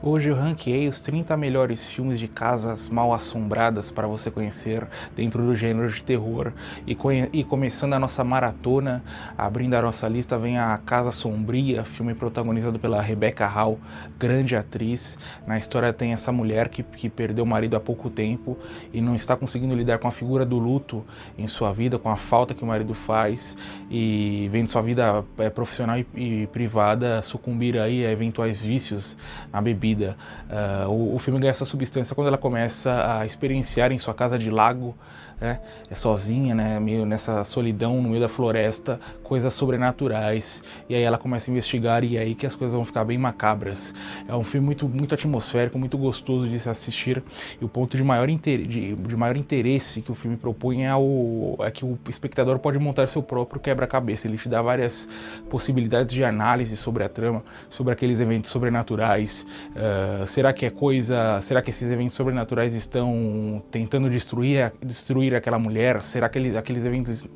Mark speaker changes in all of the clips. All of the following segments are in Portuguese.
Speaker 1: Hoje eu ranqueei os 30 melhores filmes de casas mal assombradas para você conhecer dentro do gênero de terror. E começando a nossa maratona, abrindo a nossa lista, vem a Casa Sombria, filme protagonizado pela Rebecca Hall, grande atriz. Na história tem essa mulher que perdeu o marido há pouco tempo e não está conseguindo lidar com a figura do luto em sua vida, com a falta que o marido faz, e vendo sua vida profissional e privada sucumbir aí a eventuais vícios na bebida. O filme ganha essa substância quando ela começa a experienciar em sua casa de lago, né, sozinha, né, meio nessa solidão no meio da floresta, coisas sobrenaturais, e aí ela começa a investigar e é aí que as coisas vão ficar bem macabras. É um filme muito atmosférico, muito gostoso de se assistir, e o ponto de maior interesse que o filme propõe é que o espectador pode montar seu próprio quebra-cabeça. Ele te dá várias possibilidades de análise sobre a trama, sobre aqueles eventos sobrenaturais. Será que esses eventos sobrenaturais estão tentando destruir aquela mulher? Será que aqueles eventos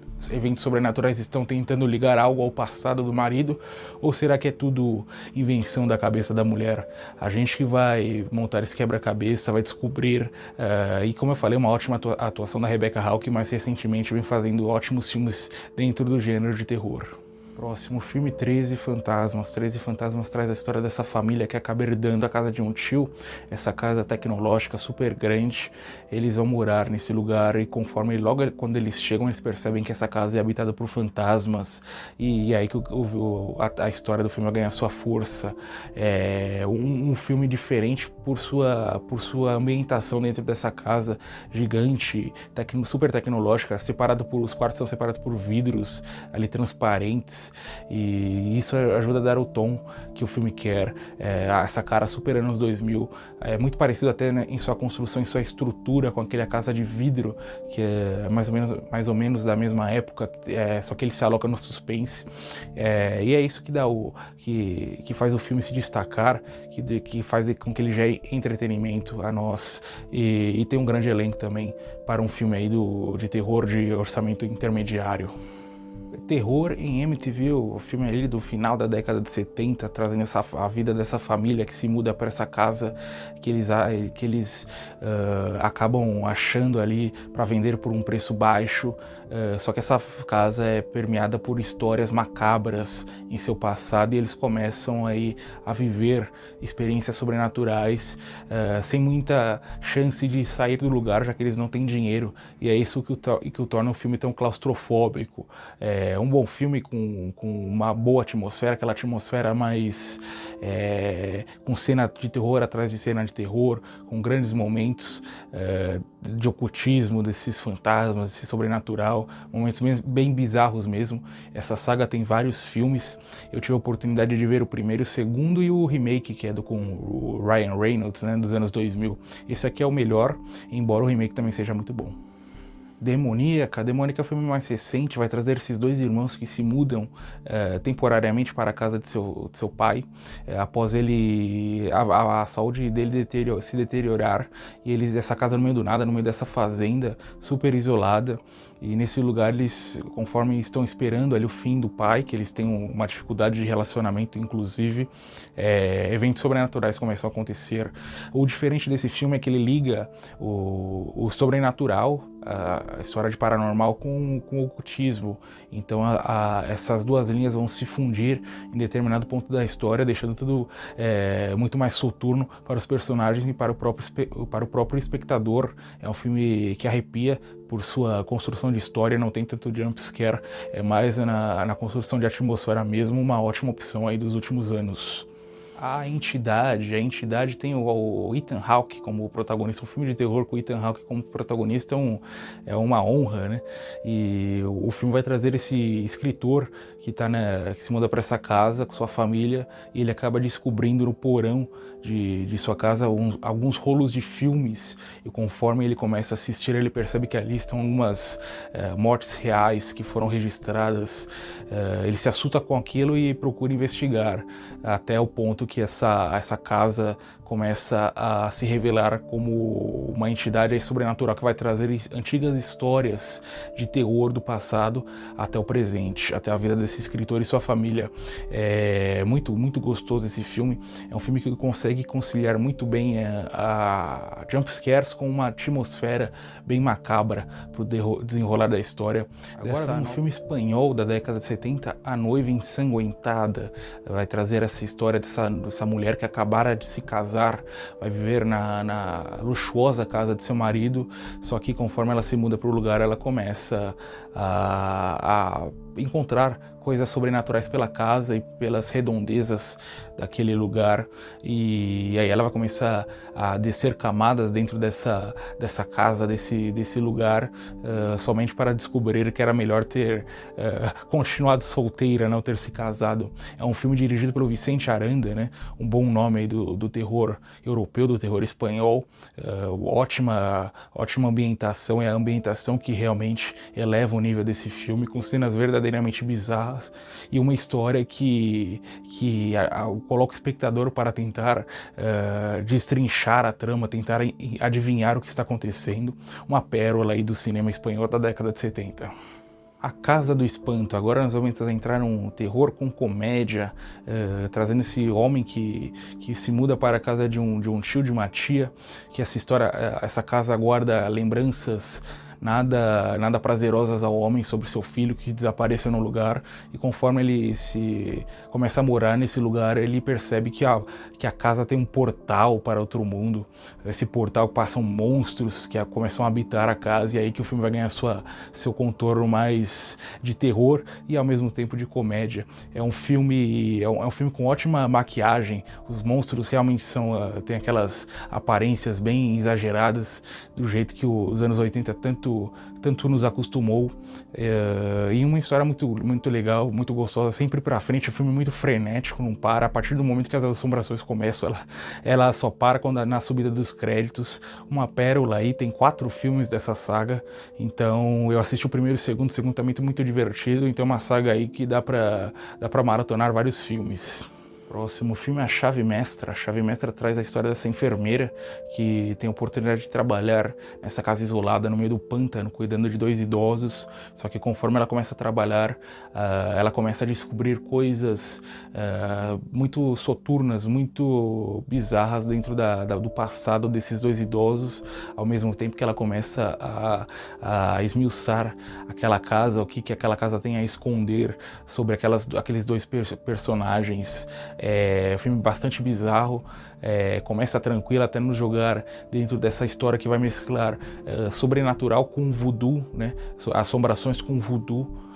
Speaker 1: sobrenaturais estão tentando ligar algo ao passado do marido? Ou será que é tudo invenção da cabeça da mulher? A gente que vai montar esse quebra-cabeça, vai descobrir, e como eu falei, uma ótima atuação da Rebecca Hall, que mais recentemente vem fazendo ótimos filmes dentro do gênero de terror. Próximo filme, 13 Fantasmas. 13 Fantasmas traz a história dessa família que acaba herdando a casa de um tio, essa casa tecnológica super grande. Eles vão morar nesse lugar e conforme logo quando eles chegam, eles percebem que essa casa é habitada por fantasmas, e é aí que a história do filme ganha sua força. É um filme diferente por sua ambientação dentro dessa casa gigante, super tecnológica, os quartos são separados por vidros ali transparentes, e isso ajuda a dar o tom que o filme quer. Essa cara super anos 2000, é muito parecido até, né, em sua construção, em sua estrutura, com aquela casa de vidro que é mais ou menos da mesma época, só que ele se aloca no suspense, e é isso que dá que faz o filme se destacar, que faz com que ele gere entretenimento a nós, e tem um grande elenco também para um filme aí de terror de orçamento intermediário. Terror em Amityville, o filme ali do final da década de 70, trazendo a vida dessa família que se muda para essa casa que eles acabam achando ali para vender por um preço baixo, só que essa casa é permeada por histórias macabras em seu passado, e eles começam aí a viver experiências sobrenaturais, sem muita chance de sair do lugar, já que eles não têm dinheiro, e é isso que o torna o filme tão claustrofóbico. É um bom filme com uma boa atmosfera, aquela atmosfera mais com cena de terror atrás de cena de terror, com grandes momentos de ocultismo desses fantasmas, desse sobrenatural, momentos bem bizarros mesmo. Essa saga tem vários filmes, eu tive a oportunidade de ver o primeiro, o segundo e o remake, que é com o Ryan Reynolds, né, dos anos 2000. Esse aqui é o melhor, embora o remake também seja muito bom. Demoníaca é um filme mais recente, vai trazer esses dois irmãos que se mudam temporariamente para a casa de seu pai, após a saúde dele se deteriorar, e essa casa no meio do nada, no meio dessa fazenda super isolada, e nesse lugar eles, conforme estão esperando ali o fim do pai, que eles têm uma dificuldade de relacionamento inclusive, eventos sobrenaturais começam a acontecer. O diferente desse filme é que ele liga o sobrenatural, a história de paranormal, com o ocultismo. Então essas duas linhas vão se fundir em determinado ponto da história, deixando tudo muito mais soturno para os personagens e para o próprio espectador. É um filme que arrepia por sua construção de história, não tem tanto jumpscare, é mais na construção de atmosfera mesmo, uma ótima opção aí dos últimos anos. A Entidade tem o Ethan Hawke como protagonista. Um filme de terror com o Ethan Hawke como protagonista é uma honra, né? E o filme vai trazer esse escritor que se muda para essa casa com sua família, e ele acaba descobrindo no porão de sua casa alguns rolos de filmes, e conforme ele começa a assistir, ele percebe que ali estão algumas mortes reais que foram registradas. Ele se assusta com aquilo e procura investigar, até o ponto que essa casa começa a se revelar como uma entidade sobrenatural que vai trazer antigas histórias de terror do passado até o presente, até a vida desse escritor e sua família. É muito gostoso esse filme. É um filme que consegue consegue conciliar muito bem a jumpscares com uma atmosfera bem macabra para o desenrolar da história. Agora, um filme espanhol da década de 70, A Noiva Ensanguentada, vai trazer essa história dessa mulher que acabara de se casar, vai viver na luxuosa casa de seu marido, só que conforme ela se muda para o lugar, ela começa a encontrar coisas sobrenaturais pela casa e pelas redondezas daquele lugar, e aí ela vai começar a descer camadas dentro dessa casa, desse lugar, somente para descobrir que era melhor ter continuado solteira, não ter se casado. É um filme dirigido pelo Vicente Aranda, né? Um bom nome aí do terror europeu, do terror espanhol. Ótima ambientação, é a ambientação que realmente eleva o nível desse filme, com cenas verdadeiramente bizarras e uma história que coloca o espectador para tentar destrinchar a trama, tentar adivinhar o que está acontecendo. Uma pérola aí do cinema espanhol da década de 70. A Casa do Espanto. Agora nós vamos entrar num terror com comédia, trazendo esse homem que se muda para a casa de um tio, de uma tia, que essa casa guarda lembranças nada prazerosas ao homem sobre seu filho que desapareceu no lugar, e conforme ele começa a morar nesse lugar, ele percebe que a casa tem um portal para outro mundo. Esse portal passam monstros que começam a habitar a casa, e é aí que o filme vai ganhar seu contorno mais de terror e ao mesmo tempo de comédia. É um filme com ótima maquiagem, os monstros realmente têm aquelas aparências bem exageradas, do jeito que os anos 80 tanto nos acostumou, e uma história muito legal, muito gostosa, sempre pra frente. O filme é muito frenético, não para. A partir do momento que as assombrações começam, ela só para na subida dos créditos. Uma pérola aí, tem 4 filmes dessa saga, então eu assisti o primeiro e o segundo também tá muito divertido, então é uma saga aí que dá pra maratonar vários filmes. Próximo filme é A Chave Mestra. A Chave Mestra traz a história dessa enfermeira que tem a oportunidade de trabalhar nessa casa isolada no meio do pântano, cuidando de 2 idosos. Só que conforme ela começa a trabalhar, ela começa a descobrir coisas muito soturnas, muito bizarras dentro do passado desses 2 idosos, ao mesmo tempo que ela começa a esmiuçar aquela casa, o que aquela casa tem a esconder sobre aqueles 2 personagens. É um filme bastante bizarro, começa tranquilo até nos jogar dentro dessa história que vai mesclar sobrenatural com voodoo, né? Assombrações com voodoo.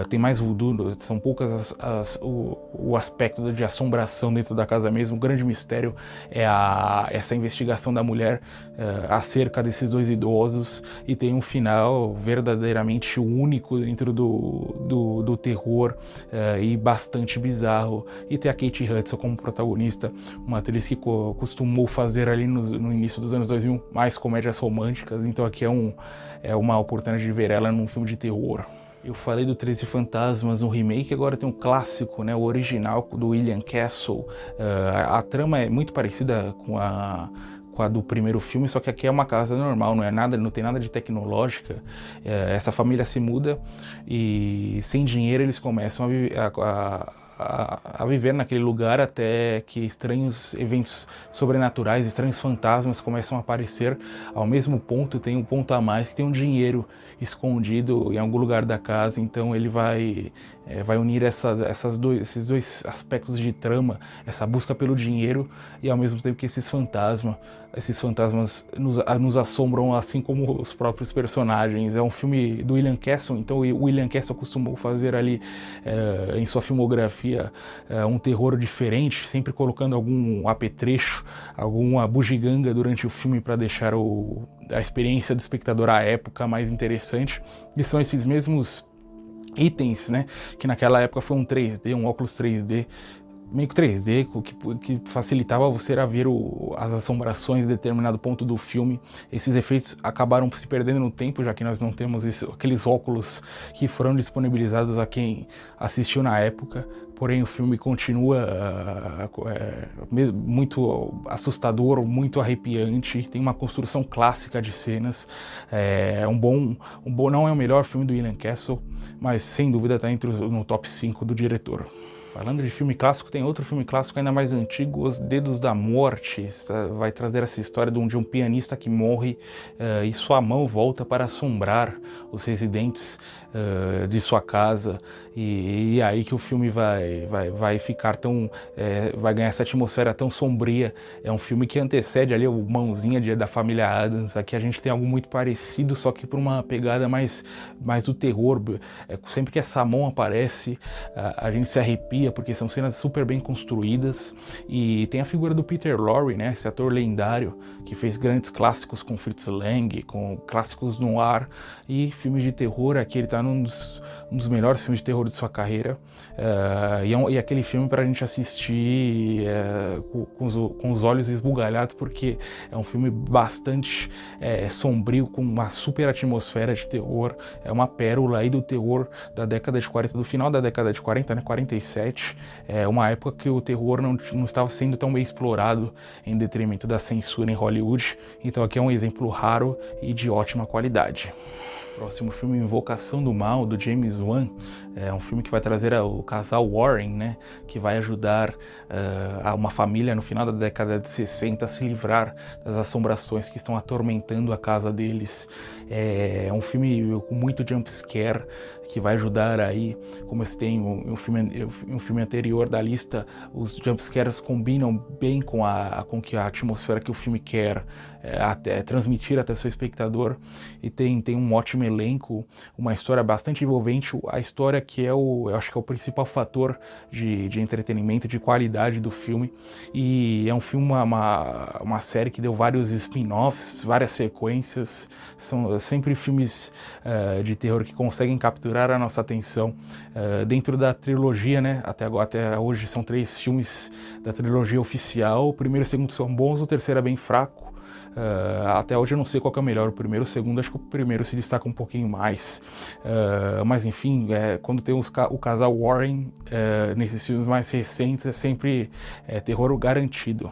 Speaker 1: Tem mais voodoo, são poucas o aspecto de assombração dentro da casa mesmo. O grande mistério é essa investigação da mulher acerca desses 2 idosos, e tem um final verdadeiramente único dentro do terror, e bastante bizarro. E tem a Kate Hudson como protagonista, uma atriz que costumou fazer ali no início dos anos 2000 mais comédias românticas, então aqui é uma oportunidade de ver ela num filme de terror. Eu falei do 13 Fantasmas no remake, agora tem um clássico, né, o original do William Castle. A trama é muito parecida com a do primeiro filme, só que aqui é uma casa normal, não tem nada de tecnológica. Essa família se muda e sem dinheiro eles começam a viver naquele lugar, até que estranhos eventos sobrenaturais, estranhos fantasmas começam a aparecer. Ao mesmo ponto, tem um ponto a mais, que tem um dinheiro escondido em algum lugar da casa, então ele vai unir esses dois aspectos de trama, essa busca pelo dinheiro, e ao mesmo tempo que esses fantasmas nos assombram, assim como os próprios personagens. É um filme do William Castle, então o William Castle costumou fazer ali em sua filmografia um terror diferente, sempre colocando algum apetrecho, alguma bugiganga durante o filme para deixar a experiência do espectador à época mais interessante. E são esses mesmos itens, né, que naquela época foi um 3D, um óculos 3D, meio que 3D, que facilitava você a ver as assombrações em determinado ponto do filme. Esses efeitos acabaram se perdendo no tempo, já que nós não temos aqueles óculos que foram disponibilizados a quem assistiu na época. Porém, o filme continua muito assustador, muito arrepiante, tem uma construção clássica de cenas. Não é o melhor filme do William Castle, mas sem dúvida está no top 5 do diretor. Falando de filme clássico, tem outro filme clássico ainda mais antigo, Os Dedos da Morte. Vai trazer essa história de um pianista que morre e sua mão volta para assombrar os residentes de sua casa. E aí que o filme vai ficar tão... vai ganhar essa atmosfera tão sombria. É um filme que antecede ali o Mãozinha da família Addams. Aqui a gente tem algo muito parecido, só que por uma pegada mais do terror. Sempre que essa mão aparece, a gente se arrepia, porque são cenas super bem construídas. E tem a figura do Peter Lorre, né, esse ator lendário que fez grandes clássicos com Fritz Lang, com clássicos no ar e filmes de terror. Aqui ele está num dos melhores filmes de terror de sua carreira, e aquele filme para a gente assistir com os olhos esbugalhados, porque é um filme bastante sombrio, com uma super atmosfera de terror. É uma pérola aí do terror da década de 40, do final da década de 40, né, 47, uma época que o terror não estava sendo tão bem explorado em detrimento da censura em Hollywood. Então aqui é um exemplo raro e de ótima qualidade. Próximo filme, Invocação do Mal, do James Wan. É um filme que vai trazer o casal Warren, né, que vai ajudar uma família no final da década de 60 a se livrar das assombrações que estão atormentando a casa deles. É um filme com muito jumpscare, que vai ajudar aí, como eu citei um filme anterior da lista, os jumpscares combinam bem com a atmosfera que o filme quer transmitir até seu espectador. E tem um ótimo elenco, uma história bastante envolvente, a história que eu acho que é o principal fator de entretenimento, de qualidade do filme. E é um filme, uma série que deu vários spin-offs, várias sequências. São sempre filmes de terror que conseguem capturar a nossa atenção dentro da trilogia, né? Até hoje são 3 filmes da trilogia oficial. O primeiro e o segundo são bons, o terceiro é bem fraco. Até hoje eu não sei qual que é o melhor, o primeiro ou o segundo. Acho que o primeiro se destaca um pouquinho mais, mas enfim, quando tem o casal Warren nesses filmes mais recentes, é sempre terror garantido.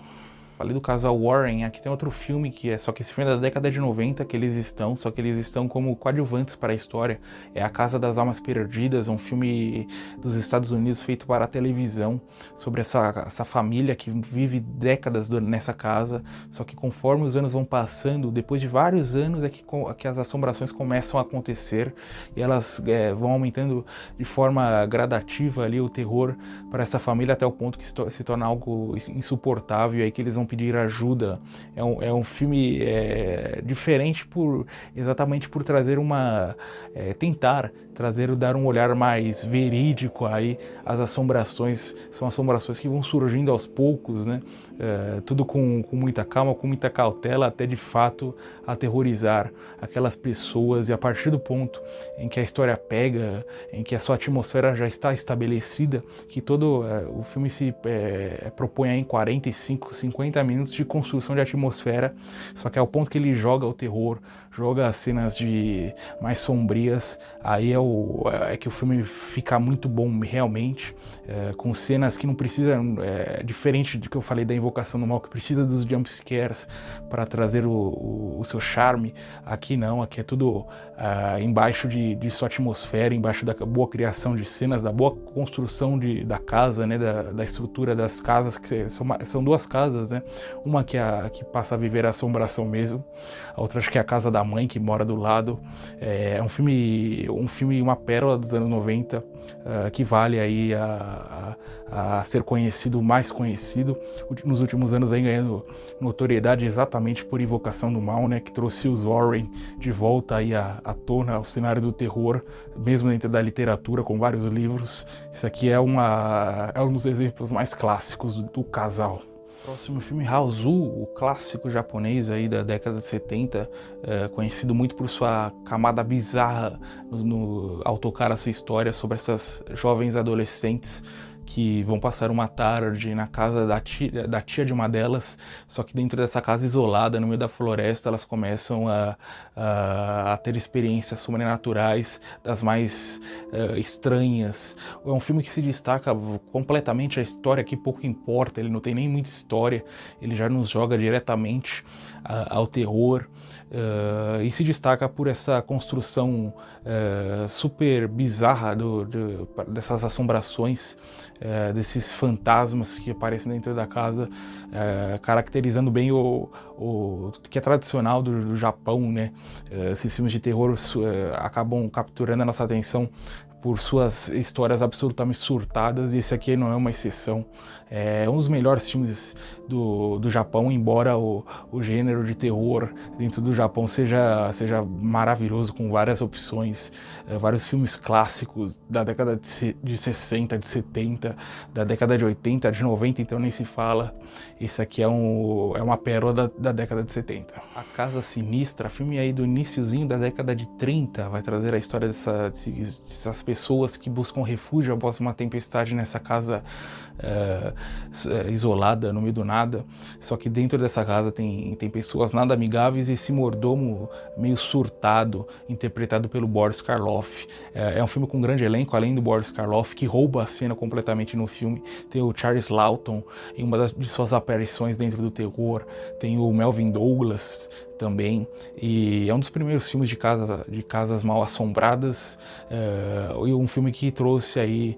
Speaker 1: Falei do casal Warren, aqui tem outro filme só que esse filme é da década de 90 que eles estão como coadjuvantes para a história. É A Casa das Almas Perdidas, um filme dos Estados Unidos feito para a televisão, sobre essa família que vive décadas nessa casa, só que conforme os anos vão passando, depois de vários anos que as assombrações começam a acontecer, e elas vão aumentando de forma gradativa ali o terror para essa família, até o ponto que se torna algo insuportável, e aí que eles vão pedir ajuda. É um filme diferente exatamente por trazer dar um olhar mais verídico aí às assombrações. São assombrações que vão surgindo aos poucos, né? Tudo com muita calma, com muita cautela, até de fato aterrorizar aquelas pessoas. E a partir do ponto em que a história pega, em que a sua atmosfera já está estabelecida, que todo o filme se propõe em 45, 50 minutos de construção de atmosfera, só que ao ponto que ele joga o terror, joga as cenas mais sombrias, aí é que o filme fica muito bom realmente, com cenas que não precisam, diferente do que eu falei da Invocação do Mal, que precisa dos jumpscares para trazer o seu charme. Aqui não, aqui é tudo embaixo de sua atmosfera, embaixo da boa criação de cenas, da boa construção da casa, né, da estrutura das casas, que são 2 casas, né? Uma que passa a viver a assombração mesmo, a outra acho que é a casa da mãe que mora do lado. É um filme, uma pérola dos anos 90, que vale aí a ser mais conhecido. Nos últimos anos vem ganhando notoriedade exatamente por Invocação do Mal, né, que trouxe os Warren de volta aí à tona, ao cenário do terror, mesmo dentro da literatura, com vários livros. Isso aqui é um dos exemplos mais clássicos do casal. Próximo filme, Hausu, o clássico japonês aí da década de 70, conhecido muito por sua camada bizarra ao tocar a sua história sobre essas jovens adolescentes que vão passar uma tarde na casa da tia de uma delas, só que dentro dessa casa isolada, no meio da floresta, elas começam a ter experiências sobrenaturais das mais estranhas. É um filme que se destaca completamente, a história que pouco importa, ele não tem nem muita história, ele já nos joga diretamente ao terror, e se destaca por essa construção super bizarra dessas assombrações, desses fantasmas que aparecem dentro da casa, caracterizando bem o que é tradicional do Japão, né? Esses filmes de terror acabam capturando a nossa atenção por suas histórias absolutamente surtadas, e esse aqui não é uma exceção. É um dos melhores filmes do Japão, embora o gênero de terror dentro do Japão seja maravilhoso, com várias opções, vários filmes clássicos da década de 60, de 70, da década de 80, de 90, então nem se fala. Esse aqui é uma pérola da década de 70. A Casa Sinistra, filme aí do iniciozinho da década de 30, vai trazer a história dessas pessoas que buscam refúgio após uma tempestade nessa casa isolada no meio do nada. Só que dentro dessa casa tem pessoas nada amigáveis, e esse mordomo meio surtado, interpretado pelo Boris Karloff. É um filme com um grande elenco, além do Boris Karloff, que rouba a cena completamente no filme. Tem o Charles Laughton em uma de suas aparições dentro do terror, tem o Melvin Douglas também, e é um dos primeiros filmes de casas mal assombradas, e um filme que trouxe aí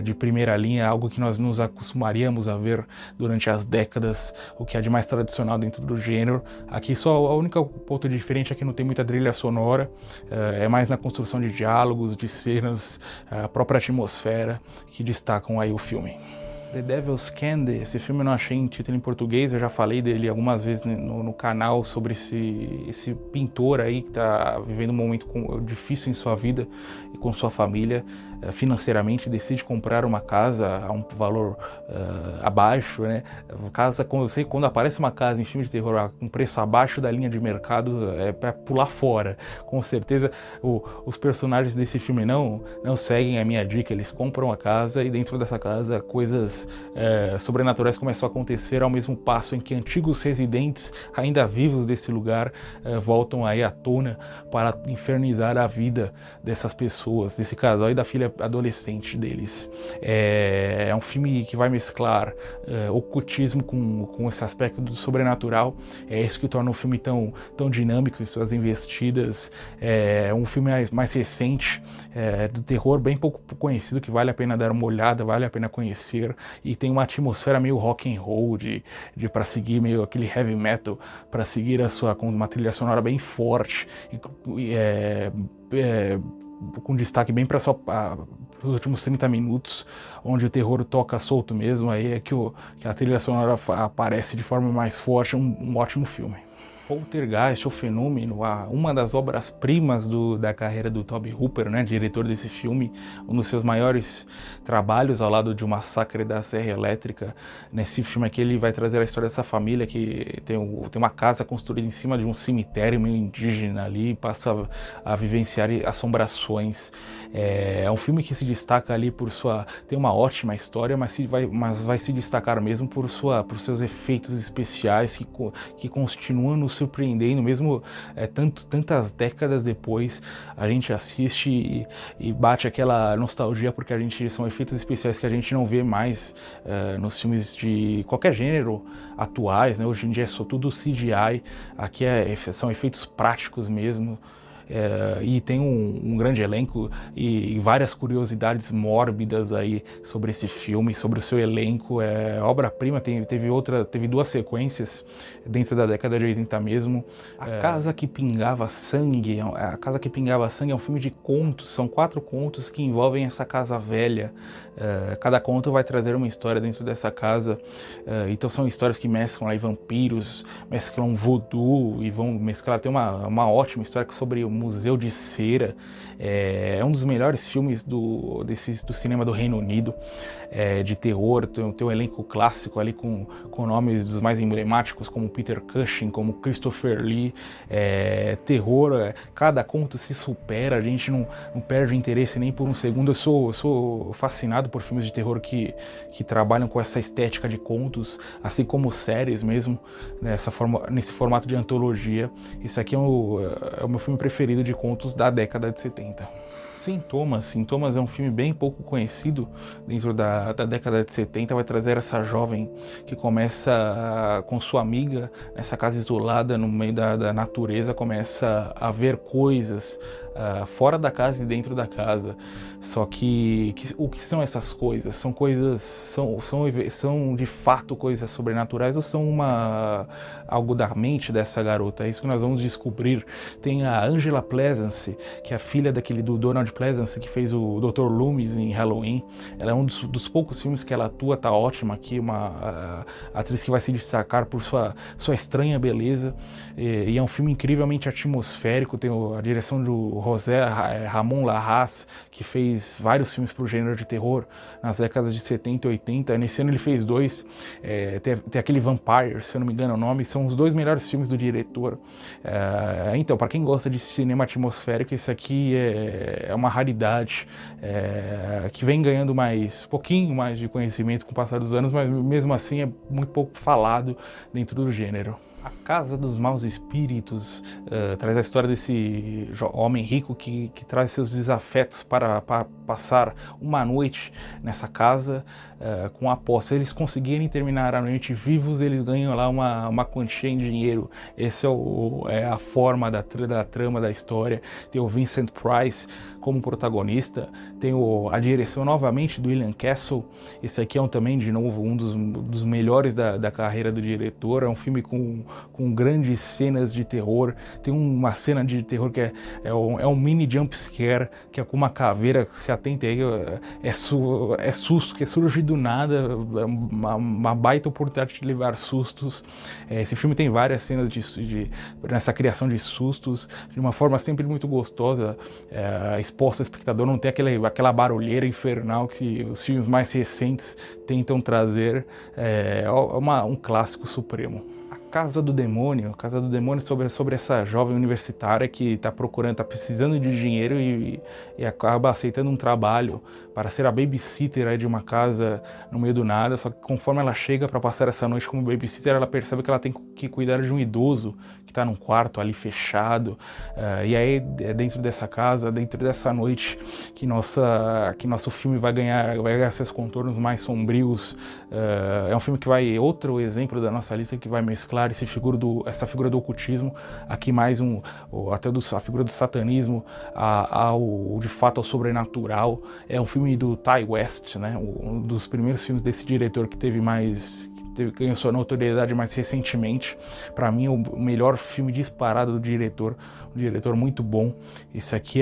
Speaker 1: de primeira linha algo que nós nos acostumaríamos a ver durante as décadas, o que é de mais tradicional dentro do gênero. Aqui só a única ponto diferente é que não tem muita trilha sonora, é mais na construção de diálogos, de cenas, a própria atmosfera que destacam aí o filme. The Devil's Candy, esse filme eu não achei em título em português, eu já falei dele algumas vezes no canal sobre esse pintor aí que está vivendo um momento difícil em sua vida e com sua família, financeiramente, decide comprar uma casa a um valor abaixo, né? Eu sei que quando aparece uma casa em filme de terror com preço abaixo da linha de mercado, é para pular fora. Com certeza os personagens desse filme não seguem a minha dica, eles compram a casa e dentro dessa casa coisas sobrenaturais começam a acontecer ao mesmo passo em que antigos residentes ainda vivos desse lugar voltam aí à tona para infernizar a vida dessas pessoas, desse casal e da filha adolescente deles. É um filme que vai mesclar ocultismo com esse aspecto do sobrenatural. É isso que torna o filme tão dinâmico em suas investidas. É um filme mais recente, do terror, bem pouco conhecido, que vale a pena dar uma olhada, vale a pena conhecer, e tem uma atmosfera meio rock and roll, para seguir meio aquele heavy metal, para seguir com uma trilha sonora bem forte, com destaque bem para os últimos 30 minutos, onde o terror toca solto mesmo. Aí é que a trilha sonora aparece de forma mais forte. Um ótimo filme. Poltergeist, o Fenômeno, uma das obras-primas da carreira do Tobe Hooper, né, diretor desse filme, um dos seus maiores trabalhos ao lado de O Massacre da Serra Elétrica. Nesse filme aqui ele vai trazer a história dessa família que tem uma casa construída em cima de um cemitério meio indígena ali, e passa a vivenciar assombrações. É um filme que se destaca ali tem uma ótima história, mas vai se destacar mesmo por seus efeitos especiais que continuam nos surpreendendo, mesmo tantas décadas depois. A gente assiste e bate aquela nostalgia, porque são efeitos especiais que a gente não vê mais nos filmes de qualquer gênero atuais, né? Hoje em dia é só tudo CGI, aqui são efeitos práticos mesmo. E tem um grande elenco e várias curiosidades mórbidas aí sobre esse filme, sobre o seu elenco. Obra-prima. Teve duas sequências dentro da década de 80 mesmo. A Casa que Pingava Sangue. A Casa que Pingava Sangue é um filme de contos, são 4 contos que envolvem essa casa velha. Cada conto vai trazer uma história dentro dessa casa, então são histórias que mesclam aí vampiros, mesclam voodoo e vão mesclar. Tem uma ótima história sobre o Museu de Cera. É um dos melhores filmes do cinema do Reino Unido, de terror. Tem um elenco clássico ali com nomes dos mais emblemáticos, como Peter Cushing, como Christopher Lee. Terror, cada conto se supera, a gente não perde o interesse nem por um segundo. Eu sou fascinado por filmes de terror que trabalham com essa estética de contos, assim como séries mesmo, nesse formato de antologia. Esse aqui é o meu filme preferido de contos da década de 70. Sintomas. Sintomas é um filme bem pouco conhecido dentro da década de 70, vai trazer essa jovem que começa com sua amiga nessa casa isolada no meio da natureza, começa a ver coisas fora da casa e dentro da casa. Só que o que são essas coisas? São coisas, são de fato coisas sobrenaturais ou são algo da mente dessa garota? É isso que nós vamos descobrir. Tem a Angela Pleasence, que é a filha do Donald Pleasence, que fez o Dr. Loomis em Halloween. Ela é um dos poucos filmes que ela atua, tá ótima aqui, uma atriz que vai se destacar por sua estranha beleza. E é um filme incrivelmente atmosférico, tem a direção do José Ramon Larraz, que fez vários filmes para o gênero de terror nas décadas de 70 e 80. Nesse ano ele fez dois, tem aquele Vampire, se eu não me engano o nome, são os dois melhores filmes do diretor. Então, para quem gosta de cinema atmosférico, esse aqui é uma raridade, que vem ganhando pouquinho mais de conhecimento com o passar dos anos, mas mesmo assim é muito pouco falado dentro do gênero. A Casa dos Maus Espíritos traz a história desse homem rico que traz seus desafetos para passar uma noite nessa casa com a aposta. Se eles conseguirem terminar a noite vivos, eles ganham lá uma quantia em dinheiro. Essa é a forma da trama da história. Tem o Vincent Price como protagonista, tem a direção novamente do William Castle. Esse aqui é também, de novo, um dos melhores da carreira do diretor. É um filme com grandes cenas de terror. Tem uma cena de terror que é um mini jump scare, que é com uma caveira, se atente aí, é susto, que surge do nada, uma baita oportunidade de levar sustos. Esse filme tem várias cenas nessa criação de sustos, de uma forma sempre muito gostosa, exposta ao espectador, não tem aquela barulheira infernal que os filmes mais recentes tentam trazer. Um clássico supremo. Casa do Demônio sobre essa jovem universitária que está precisando de dinheiro e acaba aceitando um trabalho para ser a babysitter de uma casa no meio do nada. Só que conforme ela chega para passar essa noite como babysitter, ela percebe que ela tem que cuidar de um idoso que está num quarto ali fechado. E aí é dentro dessa casa, dentro dessa noite, que nosso filme vai ganhar seus contornos mais sombrios. É um filme que outro exemplo da nossa lista, que vai mesclar essa figura do ocultismo, aqui mais a figura do satanismo, de fato ao sobrenatural. É um filme do Ty West, né? Um dos primeiros filmes desse diretor que ganhou sua notoriedade mais recentemente. Para mim, o melhor filme disparado do diretor, um diretor muito bom. Isso aqui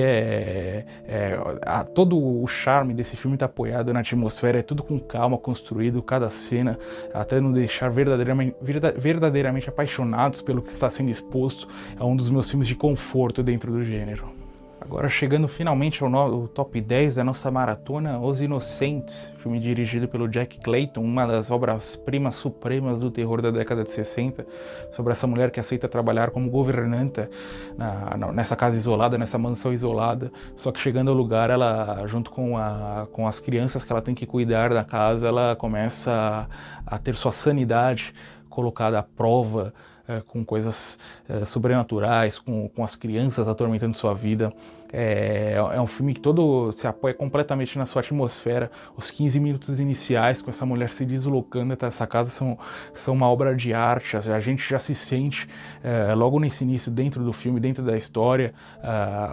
Speaker 1: todo o charme desse filme está apoiado na atmosfera, é tudo com calma construído, cada cena, até nos deixar verdadeiramente apaixonados pelo que está sendo exposto. É um dos meus filmes de conforto dentro do gênero. Agora chegando finalmente ao top 10 da nossa maratona, Os Inocentes, filme dirigido pelo Jack Clayton, uma das obras-primas supremas do terror da década de 60, sobre essa mulher que aceita trabalhar como governanta nessa casa isolada, nessa mansão isolada. Só que chegando ao lugar, ela, junto com as crianças que ela tem que cuidar da casa, ela começa a ter sua sanidade colocada à prova, com coisas sobrenaturais, com as crianças atormentando sua vida. É um filme que todo se apoia completamente na sua atmosfera. Os 15 minutos iniciais com essa mulher se deslocando até essa casa são uma obra de arte. A gente já se sente logo nesse início dentro do filme, dentro da história.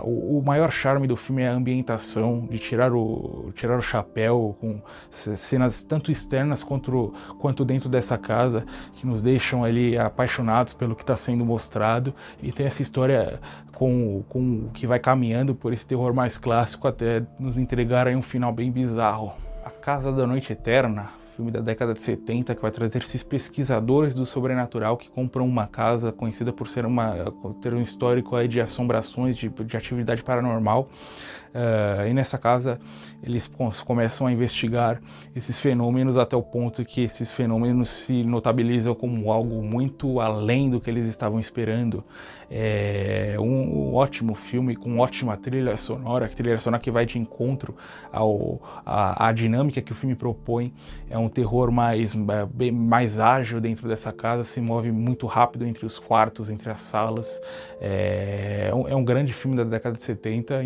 Speaker 1: O maior charme do filme é a ambientação, de tirar o chapéu, com cenas tanto externas quanto dentro dessa casa, que nos deixam ali apaixonados pelo que está sendo mostrado. E tem essa história que vai caminhando por esse terror mais clássico até nos entregar aí um final bem bizarro. A Casa da Noite Eterna, filme da década de 70, que vai trazer esses pesquisadores do sobrenatural que compram uma casa conhecida por ter um histórico aí de assombrações, de atividade paranormal. E nessa casa eles começam a investigar esses fenômenos até o ponto que esses fenômenos se notabilizam como algo muito além do que eles estavam esperando. É um ótimo filme com ótima trilha sonora que vai de encontro à dinâmica que o filme propõe. É um terror mais ágil dentro dessa casa, se move muito rápido entre os quartos, entre as salas. É um grande filme da década de 70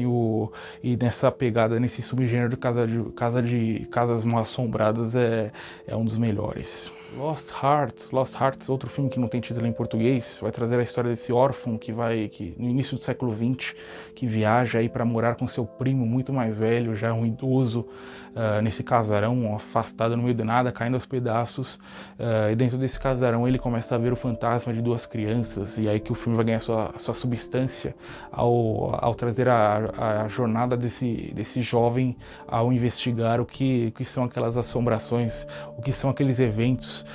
Speaker 1: e nessa pegada, nesse subgênero de casas mal assombradas é um dos melhores. Lost Hearts, outro filme que não tem título em português, vai trazer a história desse órfão que no início do século XX, que viaja aí para morar com seu primo muito mais velho, já um idoso, nesse casarão, afastado no meio do nada, caindo aos pedaços, e dentro desse casarão ele começa a ver o fantasma de duas crianças, e aí que o filme vai ganhar sua substância ao trazer a jornada desse jovem ao investigar o que são aquelas assombrações, o que são aqueles eventos,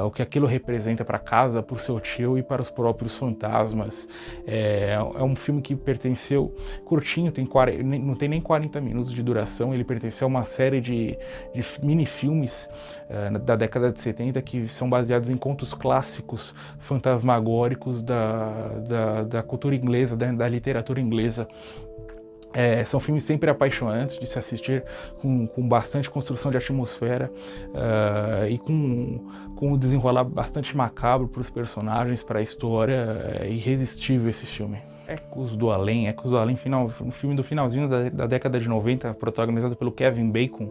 Speaker 1: o que aquilo representa para casa, para o seu tio e para os próprios fantasmas. É um filme que pertenceu, curtinho, não tem nem 40 minutos de duração, ele pertenceu a uma série de mini-filmes da década de 70 que são baseados em contos clássicos fantasmagóricos da cultura inglesa, da literatura inglesa. São filmes sempre apaixonantes de se assistir, com bastante construção de atmosfera e com um desenrolar bastante macabro para os personagens, para a história. É irresistível esse filme. Ecos do Além, um filme do finalzinho da década de 90, protagonizado pelo Kevin Bacon,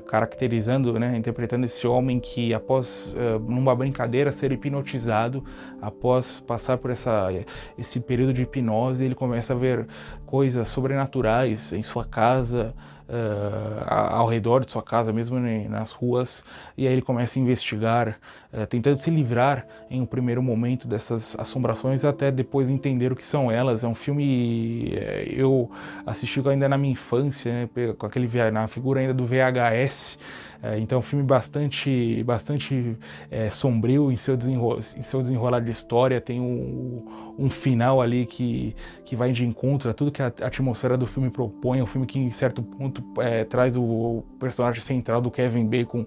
Speaker 1: caracterizando, né, interpretando esse homem que após, numa brincadeira, ser hipnotizado, após passar por esse período de hipnose, ele começa a ver coisas sobrenaturais em sua casa, ao redor de sua casa, mesmo nas ruas, e aí ele começa a investigar, tentando se livrar em um primeiro momento dessas assombrações, até depois entender o que são elas. É um filme, eu assisti ainda na minha infância, né, com na figura ainda do VHS. Então é um filme bastante sombrio em seu desenrolar de história. Tem um final ali que vai de encontro a tudo que a atmosfera do filme propõe. É um filme que em certo ponto traz o personagem central do Kevin Bacon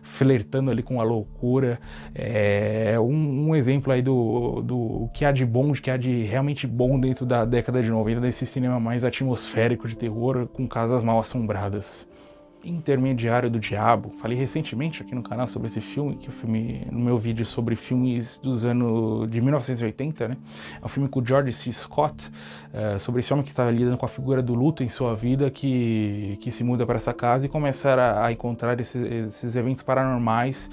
Speaker 1: flertando ali com a loucura. É um exemplo aí do que há de bom, que há de realmente bom dentro da década de 90, desse cinema mais atmosférico de terror, com casas mal assombradas. Intermediário do Diabo. Falei recentemente aqui no canal sobre esse filme, no meu vídeo sobre filmes dos anos de 1980, né? É um filme com o George C. Scott, sobre esse homem que estava lidando com a figura do luto em sua vida, que se muda para essa casa e começa a encontrar esses eventos paranormais,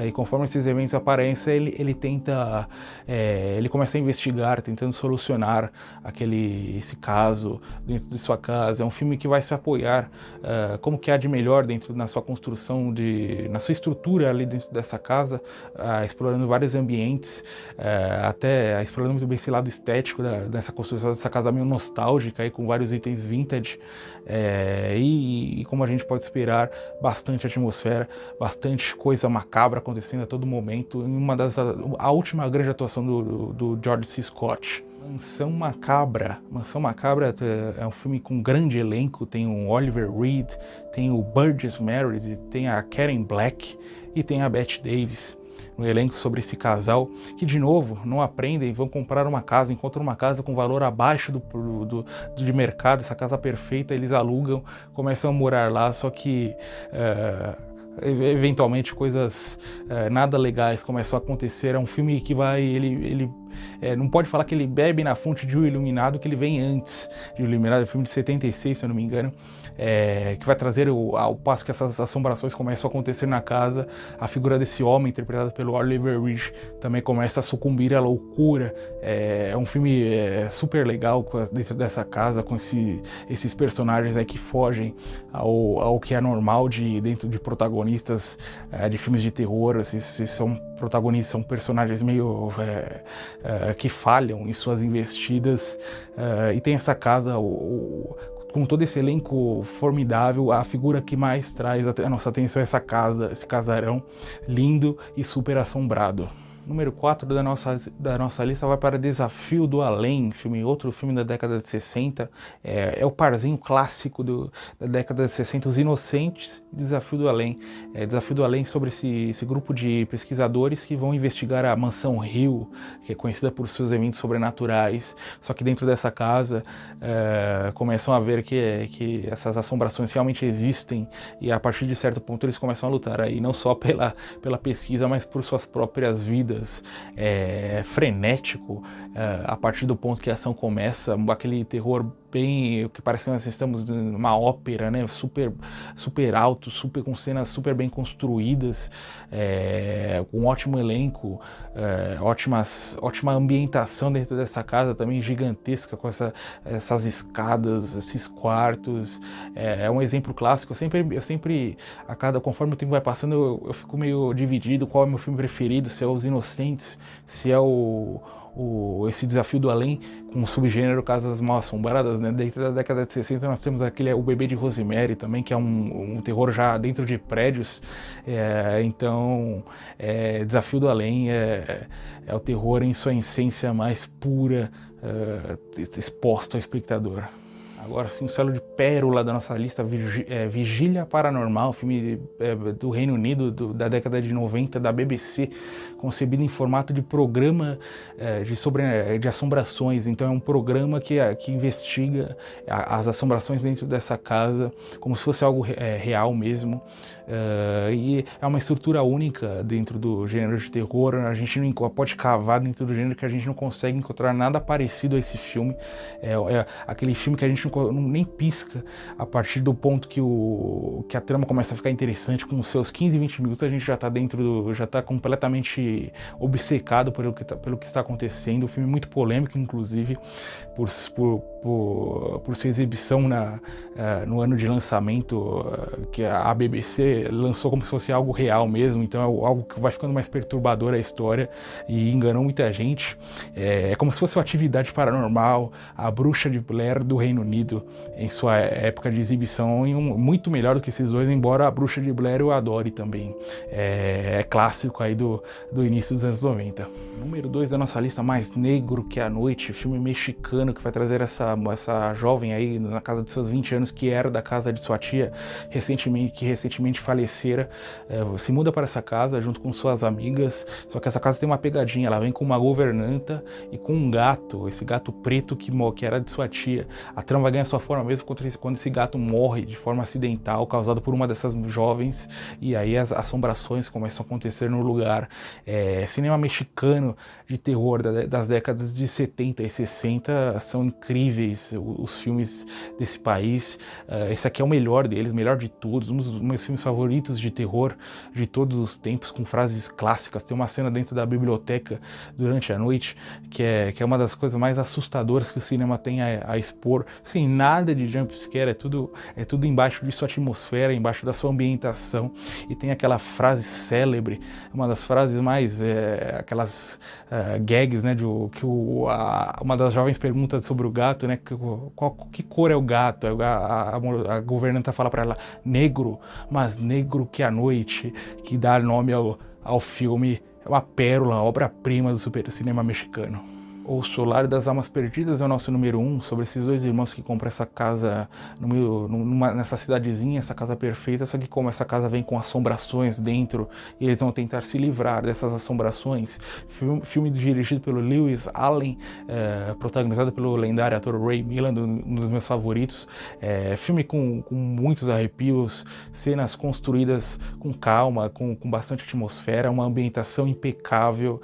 Speaker 1: e conforme esses eventos aparecem, ele começa a investigar, tentando solucionar esse caso dentro de sua casa. É um filme que vai se apoiar como que há de melhor na sua construção, na sua estrutura ali dentro dessa casa, explorando vários ambientes, até explorando muito bem esse lado estético dessa construção dessa casa meio nostálgica, aí, com vários itens vintage, e como a gente pode esperar, bastante atmosfera, bastante coisa macabra acontecendo a todo momento. A última grande atuação do George C. Scott. Mansão Macabra é um filme com um grande elenco. Tem o Oliver Reed, tem o Burgess Meredith, tem a Karen Black e tem a Bette Davis no elenco, sobre esse casal que, de novo, não aprendem, vão comprar uma casa, encontram uma casa com valor abaixo de mercado, essa casa perfeita, eles alugam, começam a morar lá, só que eventualmente coisas nada legais começam a acontecer. É um filme que ele não pode falar que ele bebe na fonte de O Iluminado, que ele vem antes de O Iluminado. É um filme de 76, se eu não me engano, que vai trazer, ao passo que essas assombrações começam a acontecer na casa, a figura desse homem, interpretado pelo Oliver Reed, também começa a sucumbir à loucura. É um filme super legal dentro dessa casa, com esses personagens aí que fogem ao que é normal dentro de protagonistas de filmes de terror. Esses são protagonistas, são personagens meio que falham em suas investidas, e tem essa casa, com todo esse elenco formidável. A figura que mais traz a nossa atenção é essa casa, esse casarão lindo e super assombrado. Número 4 da nossa lista vai para Desafio do Além, outro filme da década de 60. É o parzinho clássico da década de 60, Os Inocentes, Desafio do Além. Desafio do Além sobre esse grupo de pesquisadores que vão investigar a Mansão Hill, que é conhecida por seus eventos sobrenaturais. Só que dentro dessa casa começam a ver que essas assombrações realmente existem, e a partir de certo ponto eles começam a lutar aí, não só pela pesquisa, mas por suas próprias vidas. Frenético, a partir do ponto que a ação começa, aquele terror bem, o que parece que nós estamos numa ópera, né? Super, super alto, super com cenas super bem construídas, com um ótimo elenco, ótima ambientação dentro dessa casa também gigantesca, com essas escadas, esses quartos. É um exemplo clássico. Eu sempre conforme o tempo vai passando, eu fico meio dividido qual é o meu filme preferido, se é Os Inocentes, se é esse Desafio do Além, com o subgênero Casas Mal Assombradas, né? Dentro da década de 60 nós temos O Bebê de Rosemary também, que é um terror já dentro de prédios. Então, Desafio do Além é o terror em sua essência mais pura, exposta ao espectador. Agora sim, o selo de pérola da nossa lista, Vigília Paranormal, filme do Reino Unido, da década de 90, da BBC, concebido em formato de programa de assombrações. Então é um programa que investiga as assombrações dentro dessa casa, como se fosse algo real mesmo. E é uma estrutura única dentro do gênero de terror. A gente não pode cavar dentro do gênero que a gente não consegue encontrar nada parecido a esse filme. É aquele filme que a gente nem pisca a partir do ponto que a trama começa a ficar interessante. Com os seus 15, 20 minutos a gente já está completamente obcecado pelo que está acontecendo. Um filme muito polêmico, inclusive, por sua exibição no ano de lançamento, que a BBC lançou como se fosse algo real mesmo. Então é algo que vai ficando mais perturbador a história e enganou muita gente. É como se fosse uma Atividade Paranormal, A Bruxa de Blair do Reino Unido, em sua época de exibição, muito melhor do que esses dois, embora A Bruxa de Blair eu adore também. É clássico aí do início dos anos 90. Número 2 da nossa lista, Mais Negro que a Noite, filme mexicano que vai trazer essa jovem aí na casa de seus 20 anos, que era da casa de sua tia, que recentemente falecera, se muda para essa casa junto com suas amigas. Só que essa casa tem uma pegadinha, ela vem com uma governanta e com um gato, esse gato preto que era de sua tia. A trama vai ganhar sua forma mesmo quando esse gato morre de forma acidental, causado por uma dessas jovens, e aí as assombrações começam a acontecer no lugar. Cinema mexicano de terror das décadas de 70 e 60 são incríveis os filmes desse país. Esse aqui é o melhor deles, o melhor de todos, um dos meus filmes favoritos de terror de todos os tempos, com frases clássicas. Tem uma cena dentro da biblioteca durante a noite que é uma das coisas mais assustadoras que o cinema tem a expor, sem nada de jumpscare, é tudo embaixo de sua atmosfera, embaixo da sua ambientação. E tem aquela frase célebre, uma das frases mais, aquelas gags, né, uma das jovens pergunta sobre o gato, né, que cor é o gato? A governanta fala para ela, negro, mas negro que a noite, que dá nome ao filme. É uma pérola, uma obra-prima do super cinema mexicano. O Solar das Almas Perdidas é o nosso número 1, sobre esses dois irmãos que compram essa casa nessa cidadezinha, essa casa perfeita, só que como essa casa vem com assombrações dentro, e eles vão tentar se livrar dessas assombrações. Filme dirigido pelo Lewis Allen, protagonizado pelo lendário ator Ray Milland, um dos meus favoritos. Filme com muitos arrepios, cenas construídas com calma, com bastante atmosfera, uma ambientação impecável,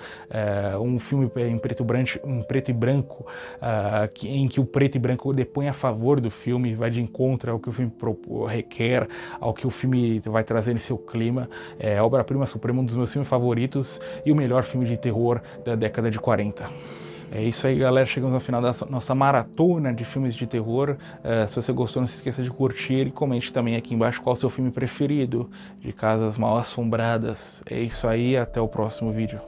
Speaker 1: um filme em preto e branco, em que o preto e branco depõe a favor do filme, vai de encontro ao que o filme requer, ao que o filme vai trazer em seu clima. É obra-prima suprema, um dos meus filmes favoritos e o melhor filme de terror da década de 40. É isso aí, galera, chegamos ao final da nossa maratona de filmes de terror. Se você gostou, não se esqueça de curtir e comente também aqui embaixo qual é o seu filme preferido de Casas Mal Assombradas. É isso aí, até o próximo vídeo.